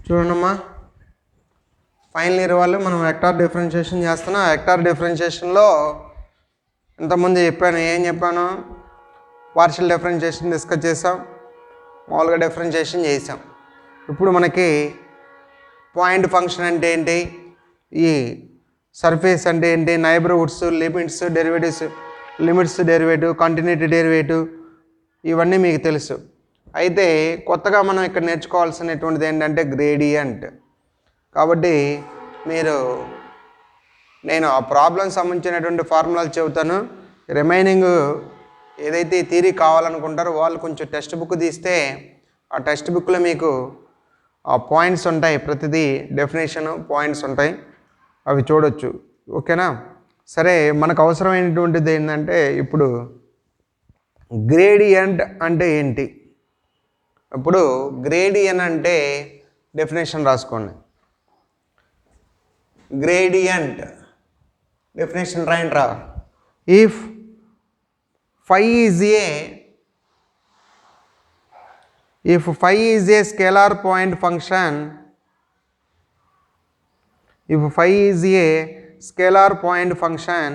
చూడండమ్మా, final year వాళ్ళు మనం వెక్టార్ డిఫరెన్షియేషన్ చేస్తున్నాం. వెక్టార్ డిఫరెన్షియేషన్లో ఇంతకుముందు ఏం చెప్పాను, పార్షియల్ డిఫరెన్షియేషన్ డిస్కస్ చేసాం, మామూలుగా డిఫరెన్షియేషన్ చేసాం. ఇప్పుడు మనకి పాయింట్ ఫంక్షన్ అంటే ఏంటి, ఈ సర్ఫేస్ అంటే ఏంటి, neighbourhoods, limits, derivatives, limits derivative, continuity derivative, ఇవన్నీ మీకు తెలుసు. అయితే కొత్తగా మనం ఇక్కడ నేర్చుకోవాల్సినటువంటిది ఏంటంటే గ్రేడియంట్. కాబట్టి నేను ఆ ప్రాబ్లం సంబంధించినటువంటి ఫార్ములాలు చెబుతాను. రిమైనింగ్ ఏదైతే థియరీ కావాలనుకుంటారో వాళ్ళు కొంచెం టెక్స్ట్ బుక్ తీస్తే ఆ టెక్స్ట్ బుక్లో మీకు ఆ పాయింట్స్ ఉంటాయి, ప్రతిదీ డెఫినేషన్ పాయింట్స్ ఉంటాయి, అవి చూడొచ్చు. ఓకేనా? సరే, మనకు అవసరమైనటువంటిది ఏంటంటే ఇప్పుడు గ్రేడియంట్ అంటే ఏంటి. ఇప్పుడు గ్రేడియంట్ అంటే డెఫినేషన్ రాసుకోండి. గ్రేడియంట్ డెఫినేషన్ రాయండిరా. If phi is a scalar point function, if phi is a scalar point function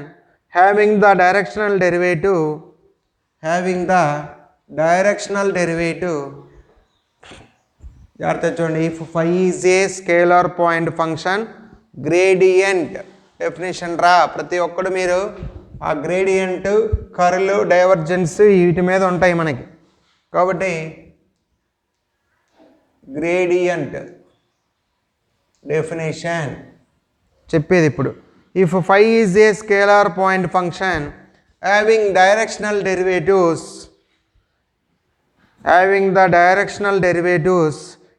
having the directional derivative జాగ్రత్త చూడండి. if phi is a scalar point function, gradient definition రా. ప్రతి ఒక్కడు మీరు ఆ గ్రేడియంట్, కర్ల్, డైవర్జెన్స్ వీటి మీద ఉంటాయి మనకి. కాబట్టి గ్రేడియంట్ డెఫినేషన్ చెప్పేది ఇప్పుడు. If phi is a scalar point function having the directional derivatives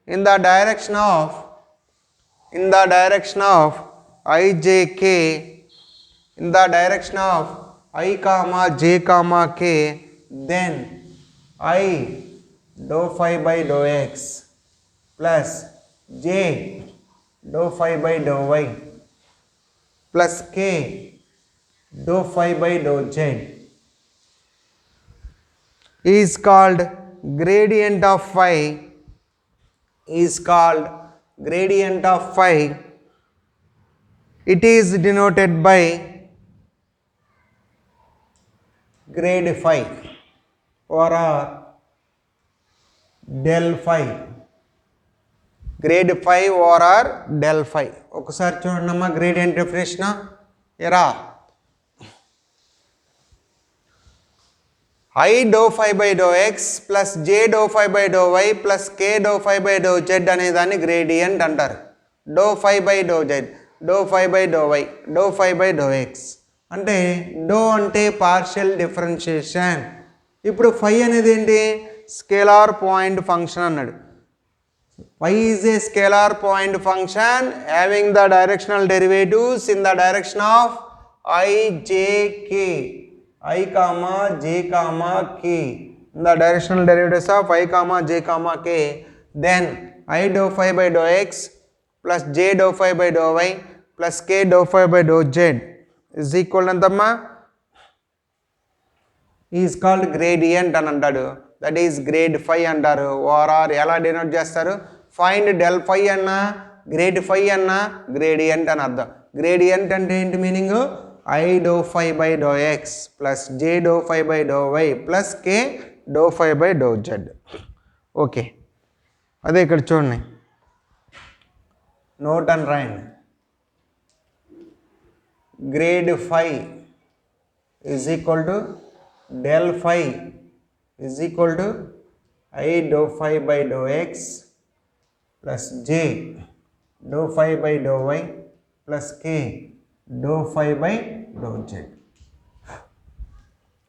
in the direction of I, j, k, in the direction of I, j, k, then I dou phi by dou x plus j dou phi by dou y plus k dou phi by dou z is called gradient of phi. It is denoted by grade phi or del phi. Grade phi or del phi. ఒకసారి చూడండమ్మా gradient definition ఎరా. I dou phi by dou x plus j dou phi by dou y plus k dou phi by dou z అనే దాన్ని gradient అంటారు. dou phi by dou z, dou phi by dou y, dou phi by dou x అంటే do అంటే partial differentiation. ఇప్పుడు phi అనేది ఏంటి, scalar point function అన్నాడు. phi is a scalar point function having the directional derivatives in the direction of I, j, k, I, j, k, in the directional derivatives of I, j, k, then I dou phi by dou x plus j dou phi by dou y plus k dou phi by dou z is equal to is called gradient అని అంటాడు. That is grade phi అంటారు. ORR ఎలా denote చేస్తారు, find del phi అన్నా grade phi అన్నా gradient అని అర్థం. Gradient అంటే ఏంటి meaning, I dou phi by dou x plus j dou phi by dou y plus k dou phi by dou z. Okay, అదే ఇక్కడ చూడండి, నోట్ అండ్ రాయండి. Grade phi is equal to del phi is equal to I dou phi by dou x plus j dou phi by dou y plus k dou phi by dou z.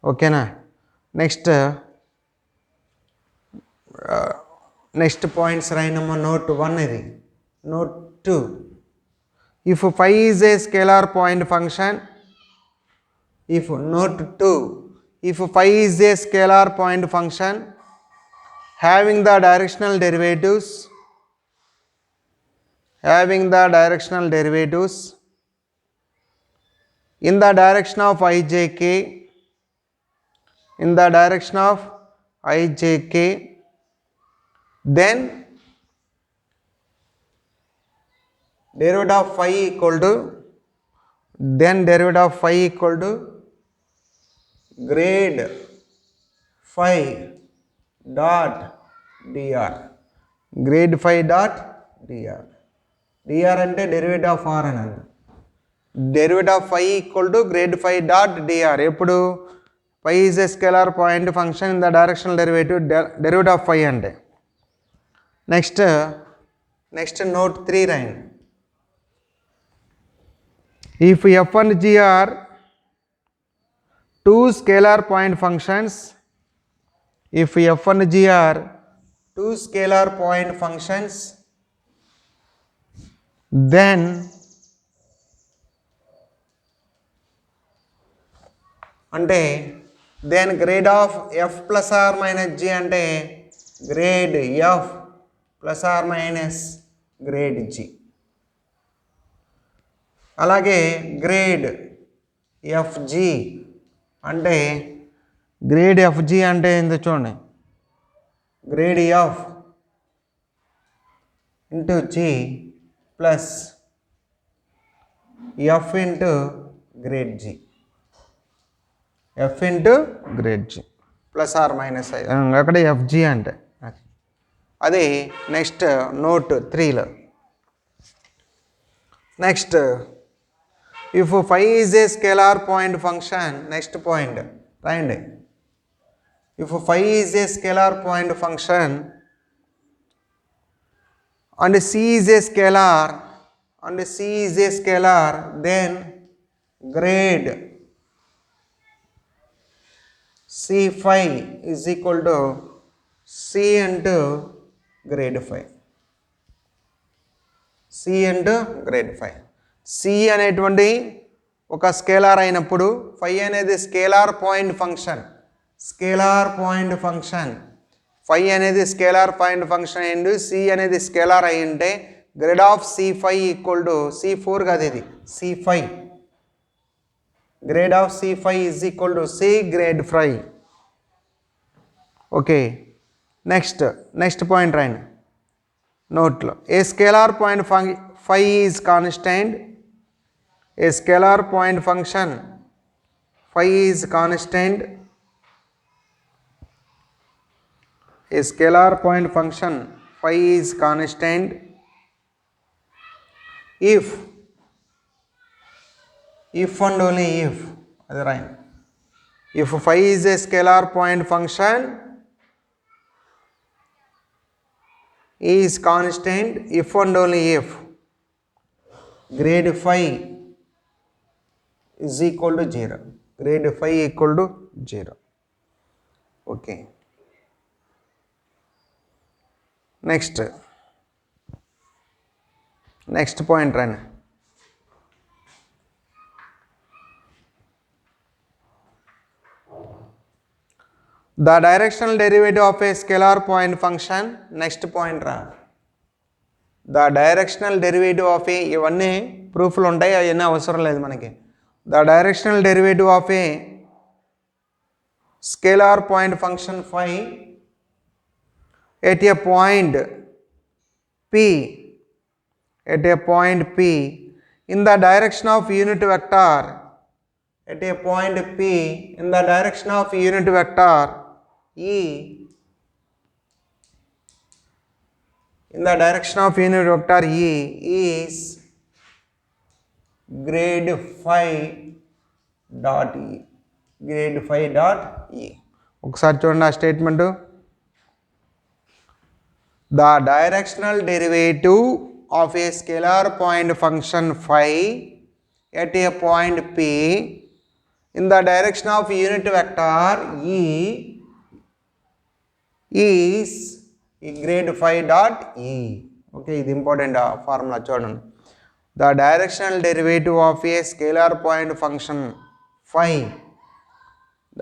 ఓకేనా? Next points రాయినమ్మా. Note 1 ఇది. Note 2, if phi is a scalar point function, note 2, if phi is a scalar point function having the directional derivatives in the direction of I, j, k, then derivative of phi equal to, then derivative of phi equal to grade phi dot dr, grade phi dot dr, dr అంటే derivative of r అని అండి. Derivative of phi equal to grade phi dot dr. ఎప్పుడు phi is a scalar point function in the directional derivative of phi అంటే. Next note 3 రాయండి. If f and g are two scalar point functions, if f and g are two scalar point functions, then అంటే then grade of f plus or minus g అంటే grade f plus or minus grade g. అలాగే grad fg అంటే grad fg అంటే ఏందో చూడండి, grad f into g plus f into grad g, f into grad g plus or minus అక్కడ fg అంటే అది. Next note 3లో next if phi is a scalar point function, next point రాయండి. if phi is a scalar point function and c is a scalar, then grade c phi is equal to c into grade phi, c into grade phi. c అనేటువంటి ఒక scalar అయినప్పుడు phi అనేది scalar point function, phi అనేది scalar point function అయింది, c అనేది scalar అయి ఉంటే grad of c phi equal to c4 కాదు ఇది c5, grad of c phi is equal to c grad phi. Okay, next point రాయండి నోట్లో. A scalar point phi is constant, a scalar point function phi is constant, a scalar point function phi is constant if and only if, అది right, if phi is a scalar point function is constant if and only if grade phi is equal to 0, grade phi equal to 0. okay, next point రండి. the directional derivative of a scalar point function, next point రా. the directional derivative of a, ఇవన్నీ ప్రూఫ్లు ఉంటాయి, అవన్నీ అవసరం లేదు మనకి. the directional derivative of a scalar point function phi at a point p, in the direction of unit vector, at a point p in the direction of unit vector e, in the direction of unit vector e is grade phi dot e, grade phi dot e. ఒకసారి చూడండి ఆ statement. the directional derivative of a scalar point function phi at a point p in the direction of unit vector e is grade phi dot e. Okay, ఇది important formula చూడండి. the directional derivative of a scalar point function phi,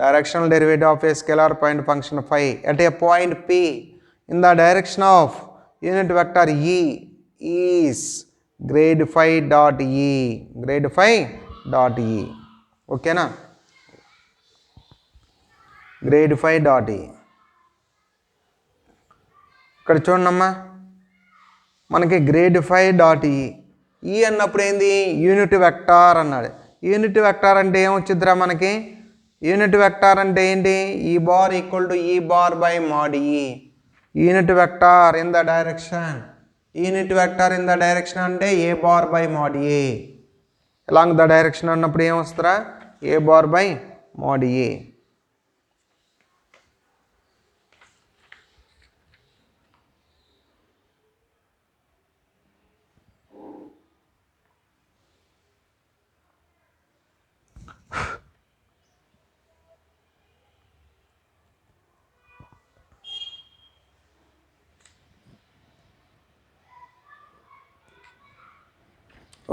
directional derivative of a scalar point function phi at a point p in the direction of unit vector e is grade phi dot e, grade phi dot e. ఓకేనా, grade phi dot e. ఇక్కడ చూడమ్మా, మనకి grade phi dot e ఈ అన్నప్పుడు ఏంది unit vector అన్నాడు. Unit vector అంటే ఏమొచ్చిద్దిరా మనకి? యూనిట్ వెక్టార్ అంటే ఏంటి? E bar equal to e bar by mod e. Unit vector in the direction, unit vector in the direction అంటే a bar by mod a. Along the direction అన్నప్పుడు ఏమొస్తుందిరా? A bar by mod a.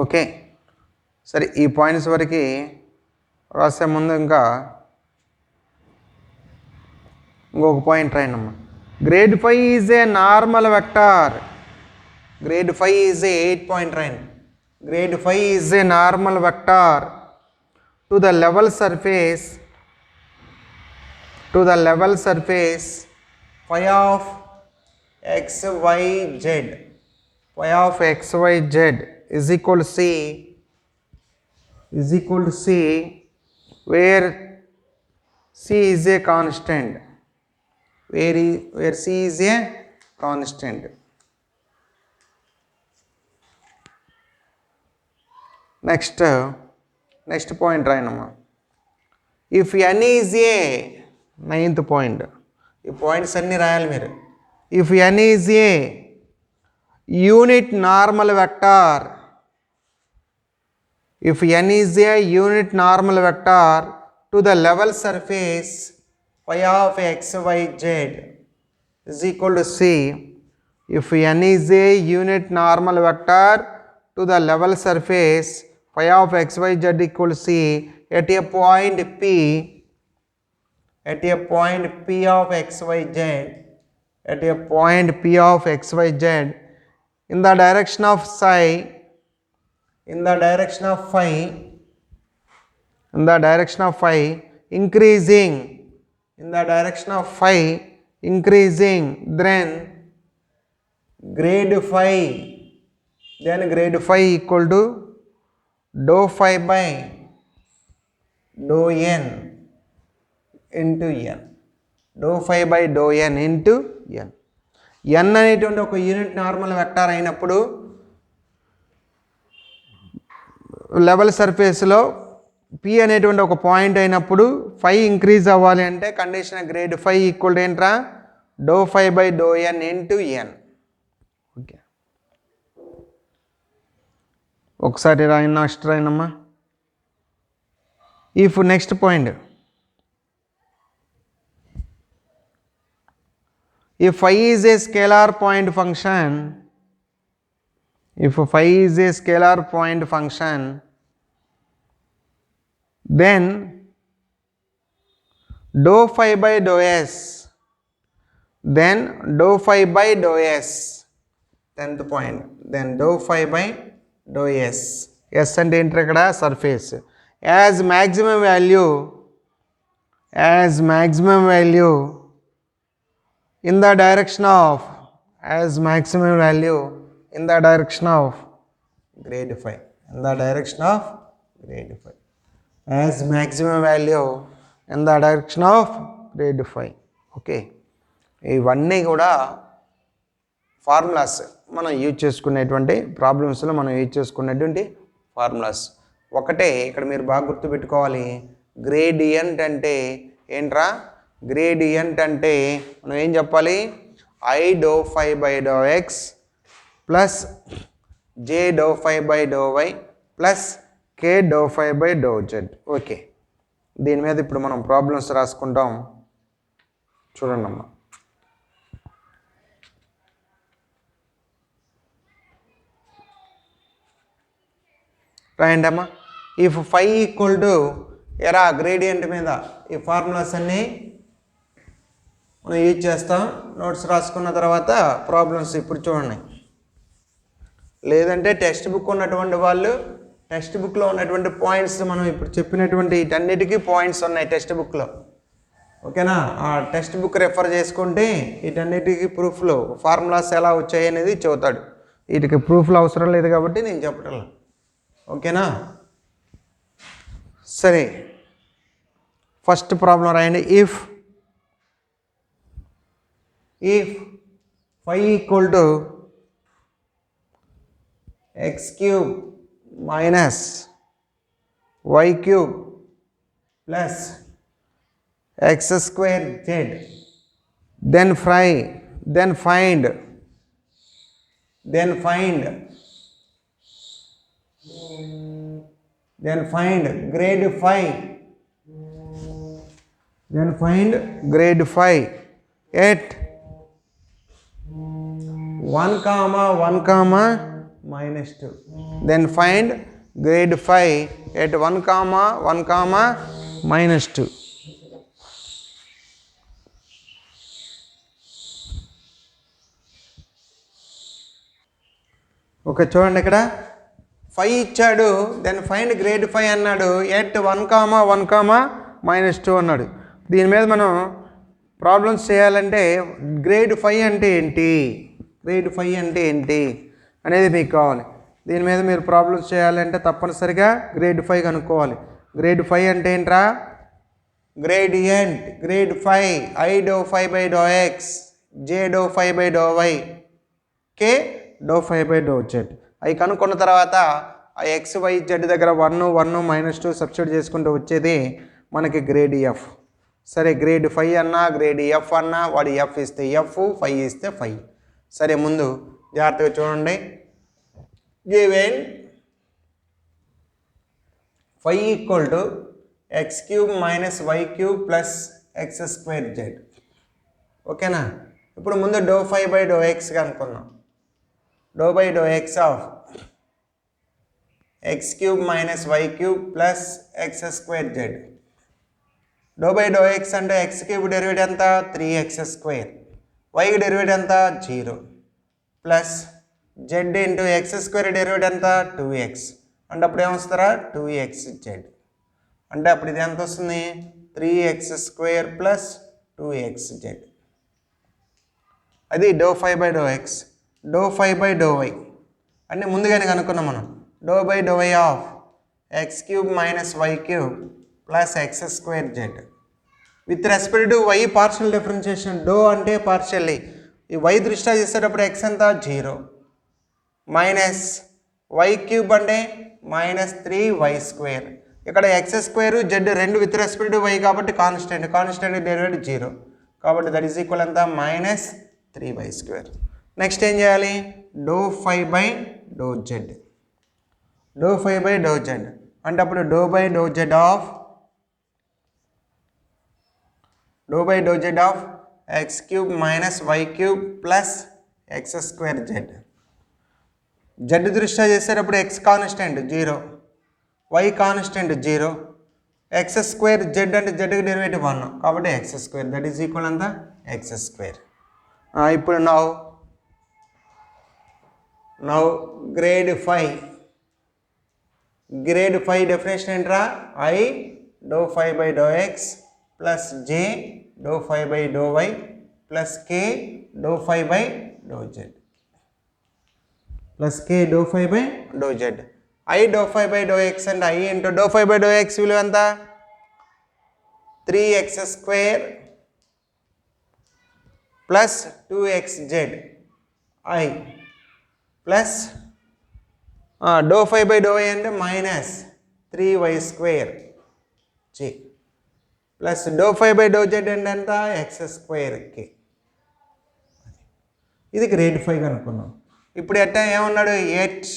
Okay, సరే ఈ points వరకు రాసే ముందు ఇంకొక point రాయండమ్మా. Grad 5 is a normal vector. Grad 5 is A 8 point రాయండి. Grade 5 is a normal vector to the level surface phi of x, y, z. Phi of x, y, z is equal to C, where C is a constant. Where C is a constant. Next point రాయనమ్మా. If n is a 9th point. ఈ points అన్నీ రాయాలి మీరు. If n is a unit normal vector, if n is a unit normal vector to the level surface phi of x, y, z is equal to C. If n is a unit normal vector to the level surface phi of x, y, z equal to C at a point P, at a point P of x, y, z, at a point P of x, y, z in the direction of psi, in the direction of phi increasing, in the direction of phi increasing, then grade phi equal to dou phi by dou n into n. dou phi by dou n into n. n అనేటువంటి ఒక unit normal vector అయినప్పుడు level సర్ఫేస్లో p అనేటువంటి ఒక point అయినప్పుడు phi increase అవ్వాలి అంటే condition grad phi equal to ఏంట్రా? dou phi by dou n into n. Okay, ఒకసారి నెక్స్ట్ రాయనమ్మా. If next point, if phi is a scalar point function, if phi is a scalar point function, then dou phi by dou s, then dou phi by dou s, 10th point, then dou phi by dou s. s అంటే ఏంటి ఇక్కడ? Surface. as maximum value in the direction of, as maximum value in the direction of grade phi, in the direction of grade phi, as maximum value in the direction of grade phi. Okay, ఇవన్నీ కూడా formulas మనం use చేసుకునేటువంటి ప్రాబ్లమ్స్లో మనం use చేసుకునేటువంటి formulas. ఒకటే ఇక్కడ మీరు బాగా గుర్తుపెట్టుకోవాలి. గ్రేడియంట్ అంటే ఏంట్రా? గ్రేడియంట్ అంటే మనం ఏం చెప్పాలి? I dou phi by dou x plus j dou phi by dou y plus k dou phi by dou z. Okay, దీని మీద ఇప్పుడు మనం ప్రాబ్లమ్స్ రాసుకుంటాం. చూడండి అమ్మా. రాయండి అమ్మా. ఇఫ్ phi ఈక్వల్ టు ఎరా గ్రేడియంట్ మీద ఈ ఫార్ములాస్ అన్నీ మనం యూజ్ చేస్తాం. నోట్స్ రాసుకున్న తర్వాత ప్రాబ్లమ్స్ ఇప్పుడు చూడండి. లేదంటే టెక్స్ట్ బుక్ ఉన్నటువంటి వాళ్ళు టెక్స్ట్ బుక్లో ఉన్నటువంటి పాయింట్స్ మనం ఇప్పుడు చెప్పినటువంటి వీటన్నిటికీ పాయింట్స్ ఉన్నాయి టెక్స్ట్ బుక్లో. ఓకేనా? ఆ టెక్స్ట్ బుక్ రెఫర్ చేసుకుంటే వీటన్నిటికీ ప్రూఫ్లో ఫార్ములాస్ ఎలా వచ్చాయి అనేది చెబుతాడు. వీటికి ప్రూఫ్లు అవసరం లేదు కాబట్టి నేను చెప్పటం. ఓకేనా? సరే, ఫస్ట్ ప్రాబ్లం రాయండి. If phi equal to x cube minus y cube plus x square z, then find grade phi at 1 comma 1 comma minus 2. Then find grade phi at 1 comma 1 comma minus 2. Okay, చూడండి ఇక్కడ ఫై ఇచ్చాడు, then find grade ఫై అన్నాడు, at 1 comma 1 comma -2 అన్నాడు. దీని మీద మనం problems చేయాలంటే grade phi అంటే ఏంటి అనేది మీకు కావాలి. దీని మీద మీరు ప్రాబ్లమ్స్ చేయాలంటే తప్పనిసరిగా గ్రేడ్ ఫై కనుక్కోవాలి. గ్రేడ్ ఫై అంటే ఏంట్రా? Gradient. Grad phi i do phi by do x, j do phi by do y, k do phi by do z. అవి కనుక్కున్న తర్వాత ఆ ఎక్స్ వై జెడ్ దగ్గర 1 1 -2 సబ్స్టిట్యూట్ చేసుకుంటూ వచ్చేది మనకి గ్రేడ్ ఎఫ్. సరే, గ్రేడ్ ఫై అన్నా గ్రేడ్ ఎఫ్ అన్నా వాడు ఎఫ్ ఇస్తే ఎఫ్, ఫై ఇస్తే ఫై. సరే, ముందు జాగ్రత్తగా చూడండి. Given phi equal to x cube minus y cube plus x square z. ఓకేనా? ఇప్పుడు ముందు dou phi by do x కనుక్కున్నాం. Dou by do x of x cube minus y cube plus x square z. Dou by do x అంటే x cube derivative ఎంత? 3x square. Y derivative ఎంత? 0 plus z into x square derivative ఎంత? 2x. అంటే అప్పుడు ఏమొస్తారా? 2x Z. అంటే అప్పుడు ఇది ఎంత వస్తుంది? 3x square plus 2x z. అది do phi by do x. Do phi by do y అంటే ముందుగానే కనుక్కున్నాం మనం. Dou by do y of x cube minus y cube plus x square z. With respect to y partial differentiation. Dou అంటే partially, ఈ y దృష్ట్యా చేసేటప్పుడు X ఎంత? 0 minus y cube అంటే -3y స్క్వేర్. ఇక్కడ ఎక్స్ స్క్వేర్ జెడ్ రెండు with respect to why కాబట్టి constant derivative 0 కాబట్టి దట్ ఈస్ ఈక్వల్ ఎంత? -3y square. నెక్స్ట్ ఏం చేయాలి? Doe phi by do z. Do phi by do z అంటే అప్పుడు doe by do z of x cube minus y cube plus x square z. Z దృష్ట్యా చేసేటప్పుడు x constant 0, y constant 0, x square z అంటే జెడ్కి derivative 1 కాబట్టి x square that is equal అంతా x square. ఇప్పుడు now grad phi definition ఏంట్రా? I do phi by do x plus j do phi by do y plus k do phi by do z i do phi by do x and i into doe phi by do x విలువ ఎంత? 3x square plus 2x z i plus do phi by do y అంటే -3y square j plus do phi by do z అంటే ఎంత? X square k. ఇది grad ఫై అనుకున్నాం. ఇప్పుడు ఎట్టా ఏమన్నాడు? 8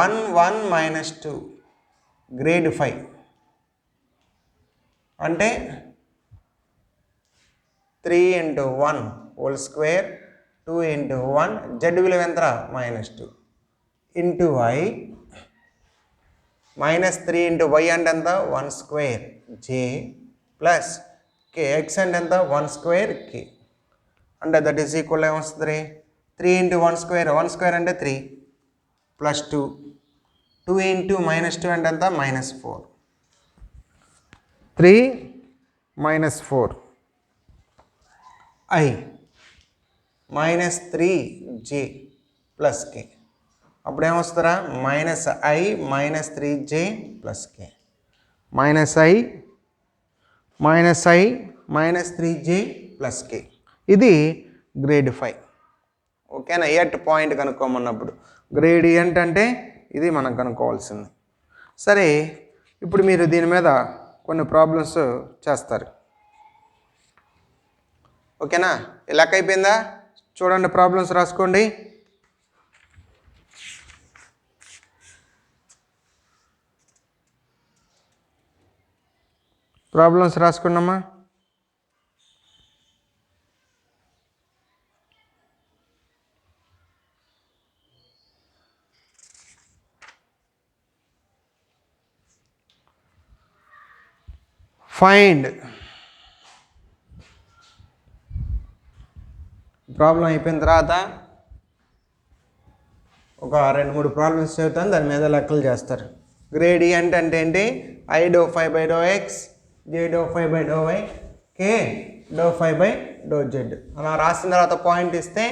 1 1 -2 గ్రేడ్ ఫై అంటే 3 × 1 హోల్ స్క్వేర్ 2 × 1 జెడ్ విలువ ఎంత? -2 ఇంటూ ఐ -3 × y అంటే ఎంత? 1 స్క్వేర్ జే ప్లస్ కే ఎక్స్ అంటే ఎంత? 1 స్క్వేర్ కే. అంటే దట్ ఈస్ ఈక్వల్ ఏమొస్తుంది? 3 × 1 స్క్వేర్ అంటే 3 ప్లస్ 2 × -2 అంటే ఎంత? -4 3 -4 I -3 J ప్లస్ కే. అప్పుడు ఏమొస్తారా minus i minus 3j plus k. Minus i minus 3j plus k. ఇది గ్రేడ్ 5. ఓకేనా? ఎట్ పాయింట్ కనుక్కోమన్నప్పుడు గ్రేడియంట్ అంటే ఇది మనం కనుక్కోవాల్సింది. సరే, ఇప్పుడు మీరు దీని మీద కొన్ని ప్రాబ్లమ్స్ చేస్తారు. ఓకేనా? లెక్క అయిపోయిందా? చూడండి, ప్రాబ్లమ్స్ రాసుకోండి. ప్రాబ్లమ్స్ రాసుకున్నామా? ఫైండ్. ప్రాబ్లం అయిపోయిన తర్వాత ఒక 2-3 ప్రాబ్లమ్స్ చెబుతాను, దాని మీద లెక్కలు చేస్తారు. గ్రేడియంట్ అంటే ఏంటి? I do phi by do x, j do phi by do y, k do phi by do z. అలా రాసిన తర్వాత పాయింట్ ఇస్తే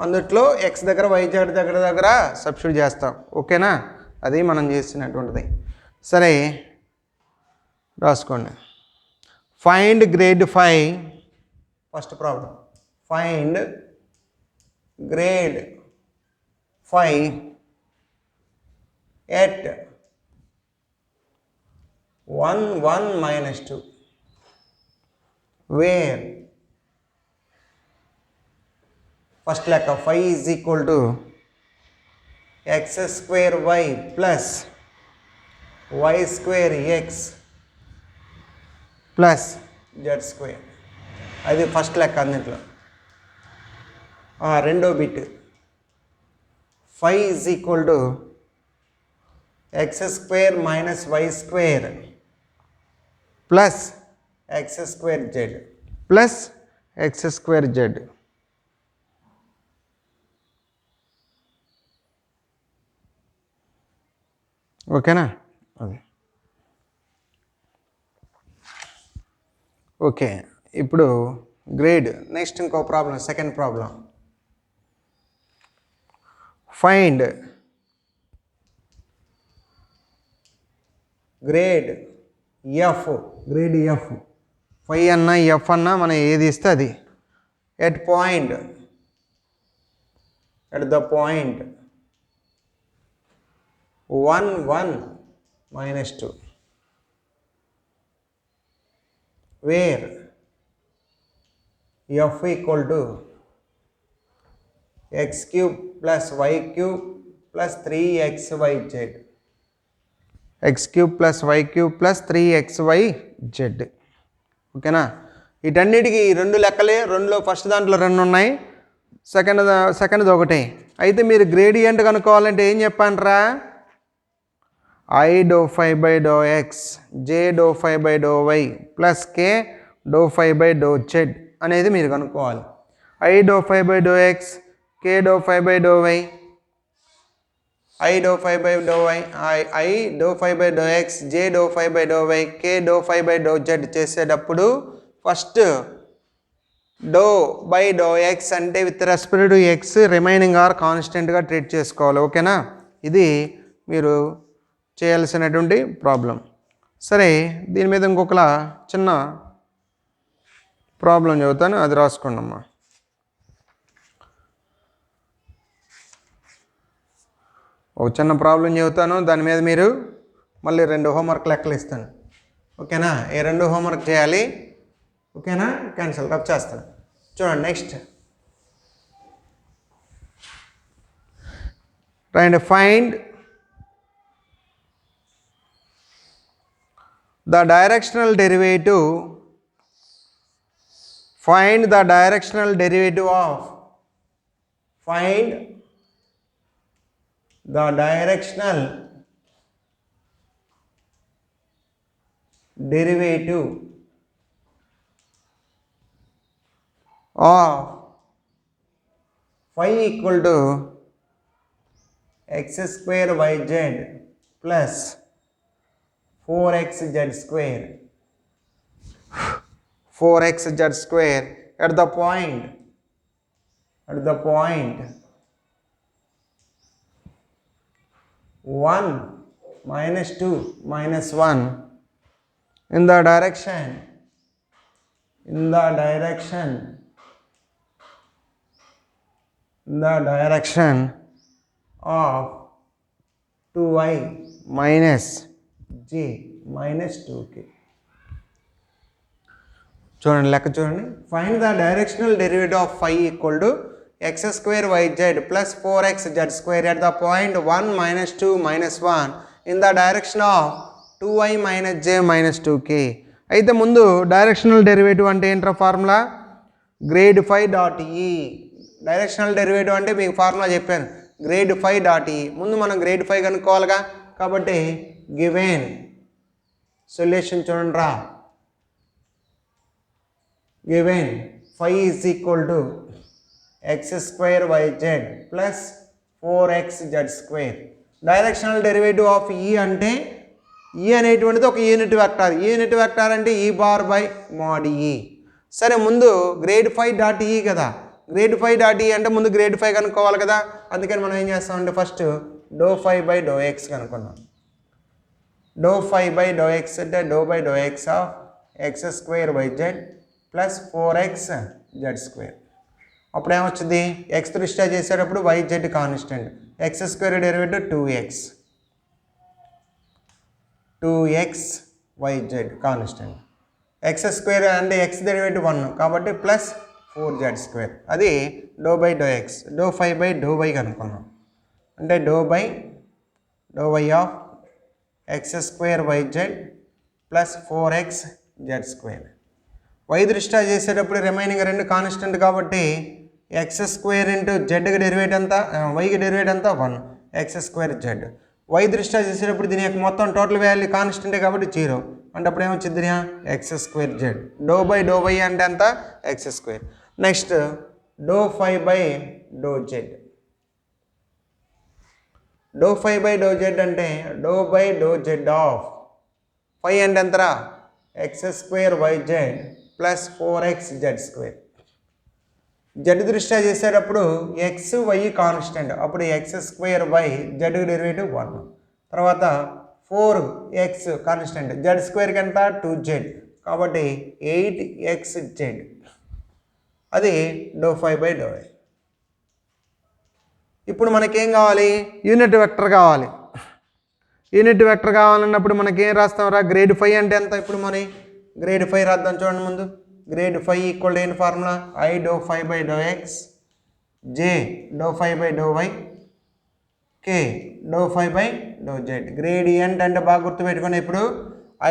అందుట్లో ఎక్స్ దగ్గర వై జెడ్ దగ్గర సబ్స్టిట్యూట్ చేస్తాం. ఓకేనా? అది మనం చేసినటువంటిది. సరే, రాసుకోండి. Find grade 5. First problem. Find grade 5 at 1 1 minus 2 where first leka 5 is equal to x square y plus y square x plus z square. అది ఫస్ట్ లెక్క అన్నింటిలో. రెండో bit 5 is equal to x square minus y square plus x square z plus x square z. ఓకేనా? అది okay. ఇప్పుడు grade. Next ఇంకో problem, second problem. Find grade F. Grade F. 5 అన్నా F అన్నా మనం ఏది ఇస్తే అది. At point, at the point 1 1 minus 2 where f equal to x cube plus y cube plus 3xyz. x cube plus y cube plus 3xyz. ఓకేనా? వీటన్నిటికీ 2 లెక్కలే. 2లో first దాంట్లో 2 ఉన్నాయి, సెకండ్ది ఒకటే. అయితే మీరు గ్రేడియంట్ కనుక్కోవాలంటే ఏం చెప్పండిరా? I do phi by do x, j do phi by do y plus k do phi by do z అనేది మీరు కనుక్కోవాలి. I do phi by do x, k do phi by do y, i do phi by do y, i do phi by do x, j do phi by do y, k do phi by do z చేసేటప్పుడు first dou by do x అంటే with respect to x remaining are కాన్స్టెంట్గా treat చేసుకోవాలి. ఓకేనా? ఇది మీరు చేయాల్సినటువంటి problem. సరే, దీని మీద ఇంకొకలా చిన్న ప్రాబ్లం చెబుతాను, అది రాసుకోండి అమ్మా. ఒక చిన్న ప్రాబ్లం చెబుతాను, దాని మీద మీరు మళ్ళీ 2 హోంవర్క్ లెక్కలు ఇస్తాను. ఓకేనా? ఈ 2 హోంవర్క్ చేయాలి. ఓకేనా? క్యాన్సిల్ రబ్ చేస్తాను. చూడండి, next right. Find the directional derivative. Find the directional derivative of. Find the directional derivative of phi equal to x square yz plus 4xz square. 4xz square at the point 1 minus 2 minus 1 in the direction of 2i minus j minus 2k. చూడండి లెక్క చూడండి. Find the directional derivative of phi equal to x square y z plus 4x z square at the point 1 minus 2 minus 1 in the direction of 2i minus j minus 2k. అయితే ముందు directional derivative అంటే ఏంట్రా formula? Grade ఫై dot ఈ. Directional derivative అంటే మీకు formula చెప్పాను, grade ఫై dot ఈ. ముందు మనం గ్రేడ్ ఫై కనుక్కోవాలిగా, కాబట్టి గివెన్ సొల్యూషన్ చూడండి రా. given phi is equal to x square yz plus 4x z square. Directional derivative of e అంటే ఈ అనేటువంటిది ఒక యూనిట్ వెక్టార్. యూనిట్ వెక్టార్ అంటే ఈ బార్ బై మోడ్ ఈ. సరే, ముందు గ్రేడ్ ఫై డాట్ ఈ కదా. గ్రేడ్ ఫై డాట్ ఈ అంటే ముందు గ్రేడ్ ఫై కనుక్కోవాలి కదా. అందుకని మనం ఏం చేస్తామంటే first dou phi by do x కనుక్కున్నాం. Dou phi by do x అంటే dou by do x of x square y z plus 4x z square. అప్పుడు ఏమొచ్చింది? ఎక్స్ దృష్ట్యా చేసేటప్పుడు y z constant, x square derivative 2x y z constant. X square అంటే x derivative 1 కాబట్టి plus 4z square. అది dou by do x. Do phi by do y కనుక్కున్నాం అంటే dou y of x square y z plus 4x z square. Y దృష్ట్యా చేసేటప్పుడు remaining రెండు constant కాబట్టి x square into జెడ్కి డెరివేట్ అంతా, వైకి డెరివేట్ అంతా 1 ఎక్స్ స్క్వేర్ జెడ్. వై దృష్ట్యా చేసేటప్పుడు దీని యొక్క మొత్తం టోటల్ వాల్యూ కాన్స్టెంటే కాబట్టి 0 అంటే అప్పుడు ఏమొచ్చింది? X square z. Dou by do y అంటే అంతా x square. Next dou phi by do z. Do phi by do z అంటే dou by do z of phi అంటే ఎంతరా? X square y z plus 4x z square. జెడ్ దృష్ట్యా చేసేటప్పుడు x y constant, అప్పుడు x square y z derivative 1. తర్వాత 4x constant, Z స్క్వేర్కి ఎంత? 2z కాబట్టి 8xz. అది do phi by do y. ఇప్పుడు మనకేం కావాలి? యూనిట్ వెక్టర్ కావాలి. యూనిట్ వెక్టర్ కావాలన్నప్పుడు మనకేం రాస్తాం? గ్రేడ్ ఫై అంటే ఎంత? ఇప్పుడు మరి గ్రేడ్ ఫై రాద్దాం. చూడండి ముందు గ్రేడ్ ఫై ఈక్వల్ ఏంటి formula? I do phi by do x, j do phi by do y, k do phi by do z. Gradient అంటే బాగా గుర్తుపెట్టుకుని ఇప్పుడు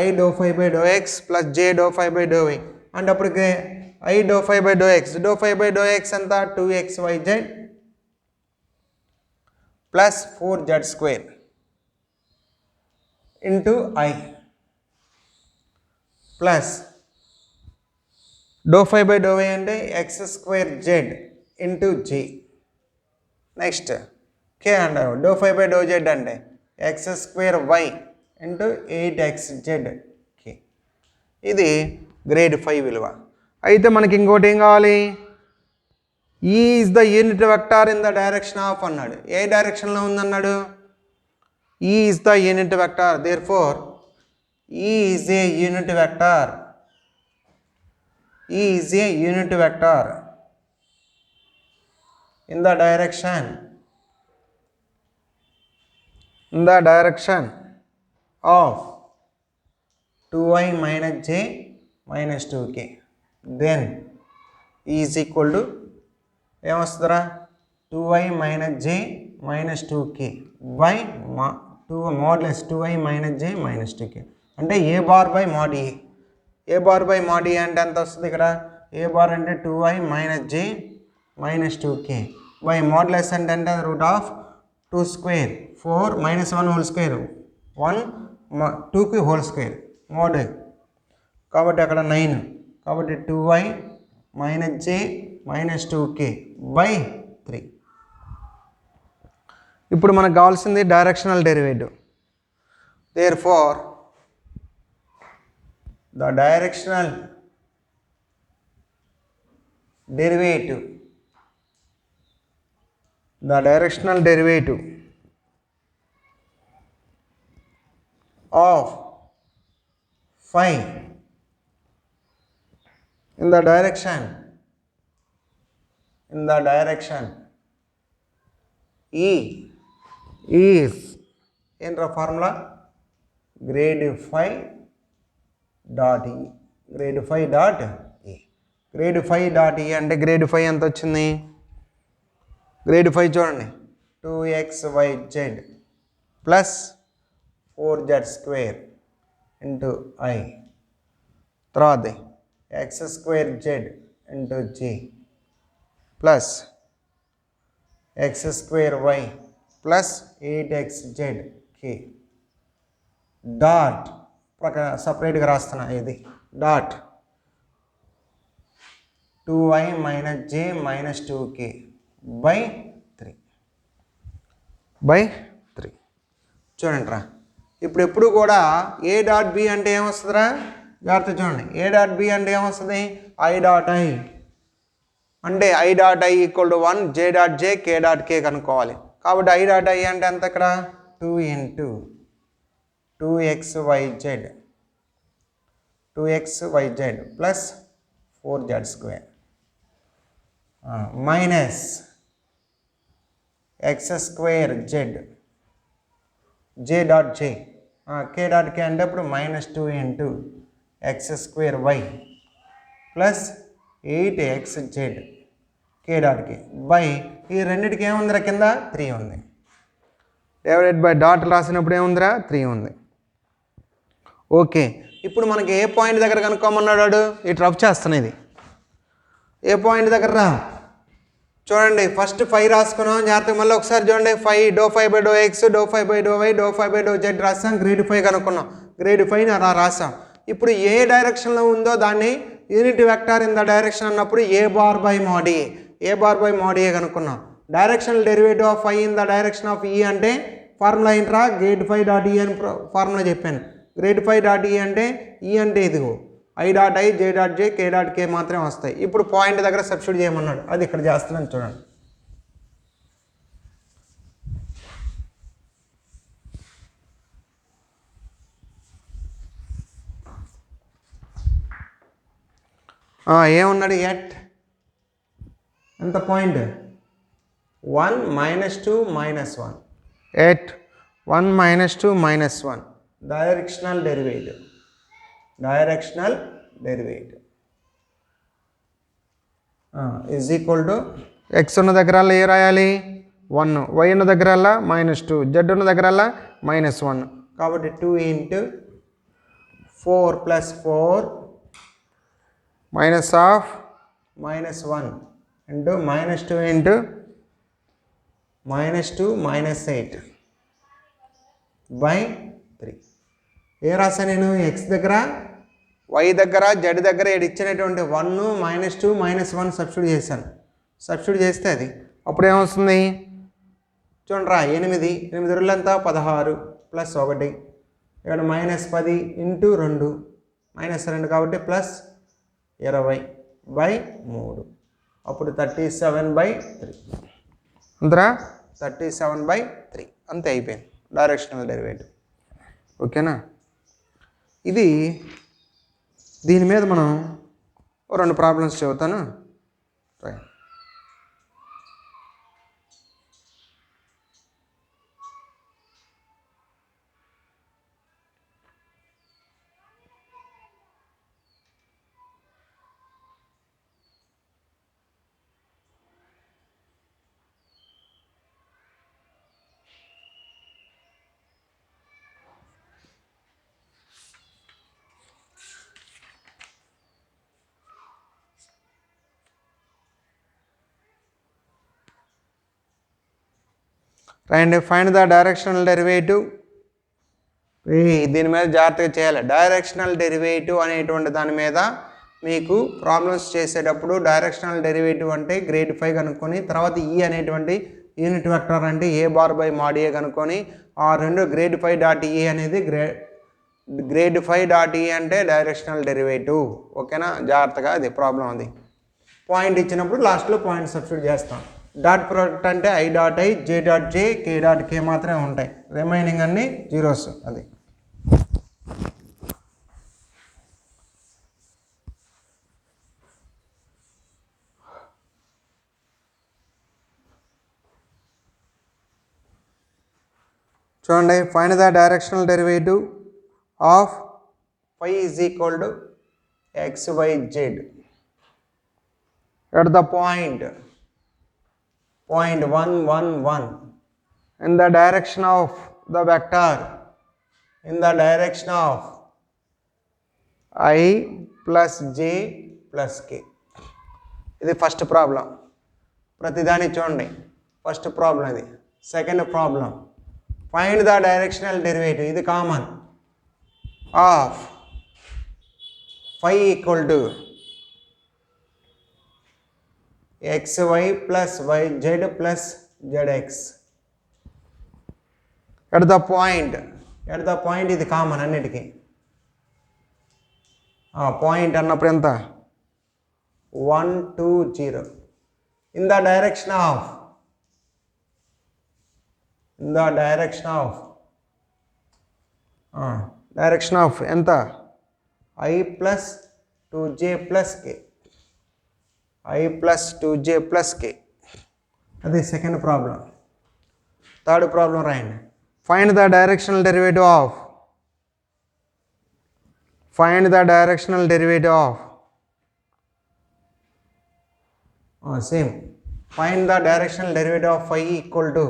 i do phi by do x plus j do phi by do y అంటే అప్పుడు i do phi by do x. Do phi by do x అంతా 2xyz plus 4z square into i plus do phi by do y అంటే x square z into j. Next k అంటారు. Dou phi by do z అంటే x square y into 8xz k. ఇది grad ఫై విలువ. అయితే మనకి ఇంకోటి ఏం కావాలి? E is the unit vector in the direction of అన్నాడు. ఏ డైరెక్షన్లో ఉందన్నాడు? E is the unit vector, therefore E is a unit vector. E is a unit vector in the direction of 2i minus j minus 2k. Then E is equal to ఏమొస్తుందిరా? 2i minus j minus 2k by 2 modulus 2i minus j minus 2k అంటే a bar by mod a. A bar by mod a అంటే ఎంత వస్తుంది ఇక్కడ? A bar అంటే 2i minus j minus 2k by మోడ్లెస్ అంటే అంటే root of 2 square 4 minus 1 whole square 1 2కి హోల్ స్క్వేర్ మోడ్ కాబట్టి అక్కడ 9 కాబట్టి 2i minus j minus 2k by 3. ఇప్పుడు మనకు కావాల్సింది directional derivative. Therefore the directional derivative of phi in the direction E is ఏంట్రా formula grad phi dot E grad phi dot E grad phi dot E అంటే grad phi ఎంత వచ్చింది grad phi చూడండి 2xyz plus 4z square into I తర్వాత x స్క్వేర్ z into G plus x స్క్వేర్ y plus 8xz k dot ప్రకార సపరేట్గా రాస్తున్నా ఇది dot 2y minus j minus 2k by 3 చూడండి రా ఇప్పుడు ఎప్పుడు కూడా ఏ డాట్ బి అంటే ఏమొస్తుందిరా జాగ్రత్త చూడండి ఏ డాట్ బి అంటే ఏమొస్తుంది ఐ డాట్ ఐ అంటే i dot i equal to 1 j dot j k dot k కనుక్కోవాలి కాబట్టి ఐ డాట్ ఐ అంటే ఎంత ఇక్కడ 2 into 2xyz plus 4z square minus x square z j dot j k dot k అంటే ఇప్పుడు minus 2 into x square y plus 8xz k dot k by ఈ రెండింటికి ఏముందిరా కింద 3 ఉంది డివైడెడ్ బై డాట్ రాసినప్పుడు ఏముందిరా 3 ఉంది ఓకే ఇప్పుడు మనకి ఏ పాయింట్ దగ్గర కనుక్కోమన్నాడు ఇటు రఫ్ చేస్తున్నది ఏ పాయింట్ దగ్గర రా చూడండి ఫస్ట్ 5 రాసుకున్నాం జాగ్రత్తగా మళ్ళీ ఒకసారి చూడండి 5 dou 5 by do x dou 5 by do y dou 5 by do z రాసాం గ్రేడ్ 5 కనుక్కున్నాం గ్రేడ్ 5ని అలా రాసాం ఇప్పుడు ఏ డైరెక్షన్లో ఉందో దాన్ని unit vector in the direction అన్నప్పుడు a bar by mod a కనుక్కున్నాం directional derivative of phi in the direction of e అంటే ఫార్ములా ఏంట్రా గ్రేడ్ 5 డాట్ ఈ అని ఫార్ములా చెప్పాను గ్రేడ్ 5 డాట్ ఈ అంటే ఈ అంటే ఇదిగో i dot i j dot j k dot k మాత్రమే వస్తాయి ఇప్పుడు పాయింట్ దగ్గర సబ్స్టిట్యూట్ చేయమన్నాడు అది ఇక్కడ చేస్తున్నాను చూడండి ఏమన్నాడు ఎట్ ఎంత point 1 minus 2 minus 1 at 1 minus 2 minus 1 directional derivative is equal to X ఉన్న దగ్గరల్లా ఏ రాయాలి 1 వై ఉన్న దగ్గరల్లా -2 జెడ్ ఉన్న దగ్గరల్లా -1 కాబట్టి 2 into 4 plus 4 minus of -1 into -2 into -2 -8 by 3 ఏ రాసా నేను ఎక్స్ దగ్గర వై దగ్గర జెడ్ దగ్గర ఇచ్చినటువంటి 1 -2 -1 సబ్స్టిట్యూట్ చేశాను సబ్స్టిట్యూట్ చేస్తే అది అప్పుడు ఏమొస్తుంది చూడండి రా 8 రోజులంతా 16 ప్లస్ 1 ఇక్కడ -10 ఇంటూ 2 -2 కాబట్టి ప్లస్ 20 బై 3 అప్పుడు 37/3 అంతరా 37/3 అంతే అయిపోయింది డైరెక్షనల్ డెరివేటివ్ ఓకేనా ఇది దీని మీద మనం 2 ప్రాబ్లమ్స్ చెబుతాను right and find the directional derivative దీని మీద జాగ్రత్తగా చేయాలి డైరెక్షనల్ డెరివేటివ్ అనేటువంటి దాని మీద మీకు ప్రాబ్లమ్స్ చేసేటప్పుడు డైరెక్షనల్ డెరివేటివ్ అంటే గ్రేడ్ 5 కనుక్కొని తర్వాత ఈ అనేటువంటి యూనిట్ వెక్టర్ అంటే ఏ బార్ బై మాడ్ ఏ కనుక్కొని ఆ రెండు గ్రేడ్ 5 డాట్ ఈ అనేది గ్రేడ్ 5 డాట్ ఈ అంటే డైరెక్షనల్ డెరివేటివ్ ఓకేనా జాగ్రత్తగా అది ప్రాబ్లం అది పాయింట్ ఇచ్చినప్పుడు లాస్ట్లో పాయింట్ సబ్స్టిట్యూట్ చేస్తాం డాట్ ప్రోడక్ట్ అంటే i dot i j dot j k dot k మాత్రమే ఉంటాయి రిమైనింగ్ అన్నీ జీరోస్ అది చూడండి, find the directional derivative of phi is equal to xyz at the point 111 in the direction of the vector, in the direction of I plus j plus k. ఇది first problem. ప్రతిదాన్ని చూడండి, first problem ఇది. Second problem, find the directional derivative, ఇది common, of phi equal to xy plus yz plus zx at the point ఇది common అన్నిటికీ. Point అన్నప్పుడు ఎంత, 1 2 0 in the direction of ఎంత, I plus 2j plus k, I plus 2j plus k. అది second problem. Third problem రాయండి, find the directional derivative of same, find the directional derivative of phi equal to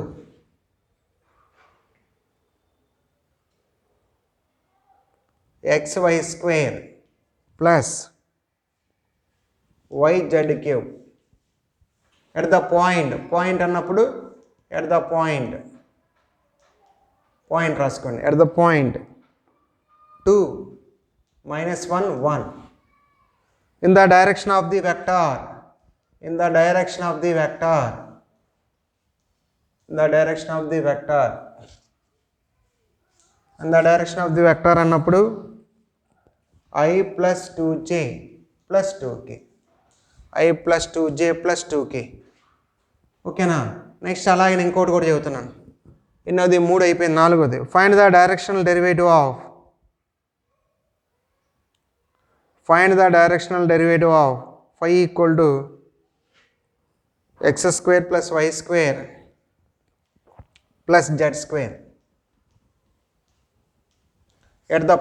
xy square plus yz cube at the point అన్నప్పుడు at the point రాసుకోండి, at the point 2 minus 1 1 in the direction of the vector, in the direction of the vector అన్నప్పుడు I plus 2j plus 2k, I plus 2j plus 2k. ఓకేనా? Next అలాగే నేను ఇంకోటి కూడా చెబుతున్నాను. ఎన్నోది, 3 అయిపోయింది, 4వది. Find the directional derivative of phi equal to x square plus y square plus z square at the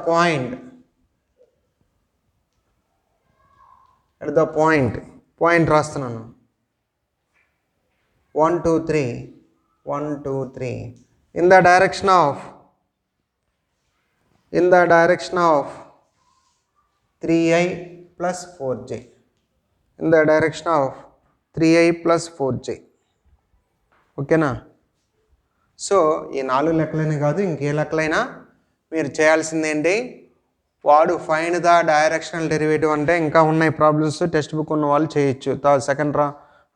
point రాస్తున్నాను, 1 2 3 in the direction of 3i plus 4j, in the direction of 3i plus 4j. ఓకేనా? So ఈ 4 లెక్కలైనా కాదు, ఇంకే లెక్కలైనా మీరు చేయాల్సిందేంటి, వాడు find the directional derivative అంటే ఇంకా ఉన్నాయి ప్రాబ్లమ్స్, టెక్స్ట్ బుక్ ఉన్న వాళ్ళు చేయొచ్చు. సెకండ్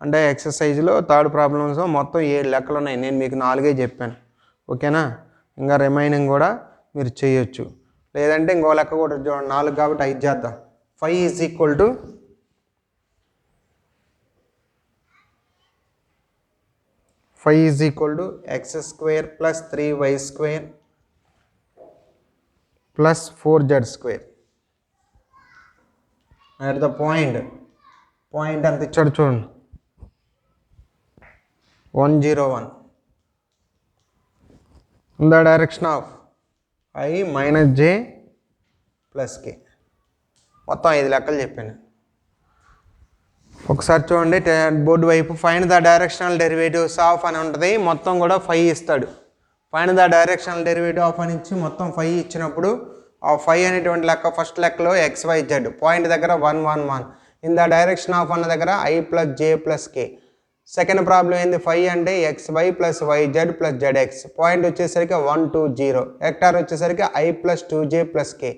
అంటే ఎక్సర్సైజ్లో థర్డ్ ప్రాబ్లమ్స్ మొత్తం 7 లెక్కలు ఉన్నాయి, నేను మీకు 4 చెప్పాను. ఓకేనా? ఇంకా రిమైనింగ్ కూడా మీరు చేయొచ్చు. లేదంటే ఇంకో లెక్క కూడా చూడండి, 4 కాబట్టి 5 చేద్దాం. phi is equal to x square plus 3y square plus 4z square at the point అంత ఇచ్చాడు చూడండి, 101 in the direction of I minus j plus k. మొత్తం 5 లెక్కలు చెప్పాను. ఒకసారి చూడండి బోర్డు వైపు, find the directional derivatives of అని ఉంటుంది, మొత్తం కూడా 5 ఇస్తాడు. Find the directional derivative of అని ఇచ్చి మొత్తం 5 ఇచ్చినప్పుడు ఆ 5 అనేటువంటి లెక్క ఫస్ట్ లెక్కలో xyz పాయింట్ దగ్గర 1 1 1 ఇన్ ద డైరెక్షన్ ఆఫ్ అన్న దగ్గర I plus j plus k. Second problem ఏంది, 5 అంటే xy plus yz plus zx, point వచ్చేసరికి 1 2 0, వెక్టార్ వచ్చేసరికి I plus 2j plus k.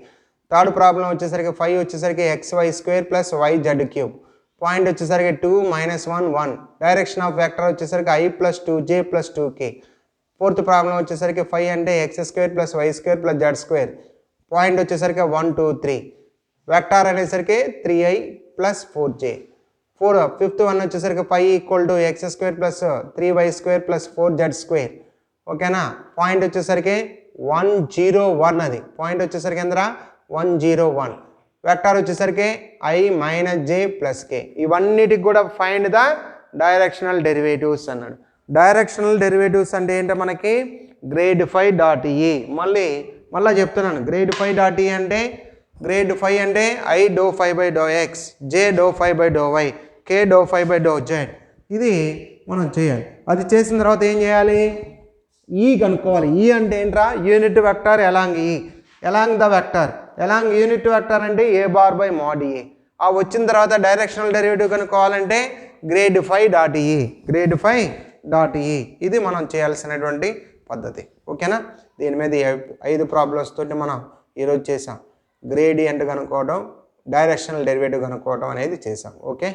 Third problem వచ్చేసరికి 5 వచ్చేసరికి xy square plus yz cube, point వచ్చేసరికి 2 minus 1 1, direction of vector వచ్చేసరికి I plus 2j plus 2k. Fourth problem వచ్చేసరికి 5 అంటే x square plus y square plus z square, point వచ్చేసరికి 1 2 3, vector అనేసరికి 3i plus 4j. Fifth one వచ్చేసరికి 5 equal to x square plus 3y square plus 4z square. ఓకేనా? Point వచ్చేసరికి 101, అది point వచ్చేసరికి ఎందరా 101, vector వచ్చేసరికి I minus j plus k. ఇవన్నిటికి కూడా ఫైండ్ ద డైరెక్షనల్ డెరివేటివ్స్ అన్నాడు. డైరెక్షనల్ డెరివేటివ్స్ అంటే ఏంటో మనకి గ్రేడ్ ఫై డాట్ ఈ. మళ్ళీ చెప్తున్నాను, గ్రేడ్ ఫై డాట్ ఈ అంటే గ్రేడ్ ఫై అంటే i do phi by do x, j do phi by do y, k do phi by do z. ఇది మనం చేయాలి. అది చేసిన తర్వాత ఏం చేయాలి? ఈ కనుక్కోవాలి. ఈ అంటే ఏంట్రా? యూనిట్ వెక్టర్ ఎలాంగ్ ఈ, along the vector, along unit vector అంటే ఏ బార్ బై మోడ్ ఈ. ఆ వచ్చిన తర్వాత డైరెక్షనల్ డెరివేటివ్ కనుక్కోవాలంటే గ్రేడ్ ఫై డాట్ ఈ, గ్రేడ్ ఫై డాట్ ఈ. ఇది మనం చేయాల్సినటువంటి పద్ధతి. ఓకేనా? దీని మీద 5 ప్రాబ్లమ్స్ తోటి మనం ఈరోజు చేసాం. గ్రేడియంట్ కనుక్కోవడం, డైరెక్షనల్ డెరివేటివ్ కనుక్కోవడం అనేది చేసాం. ఓకే.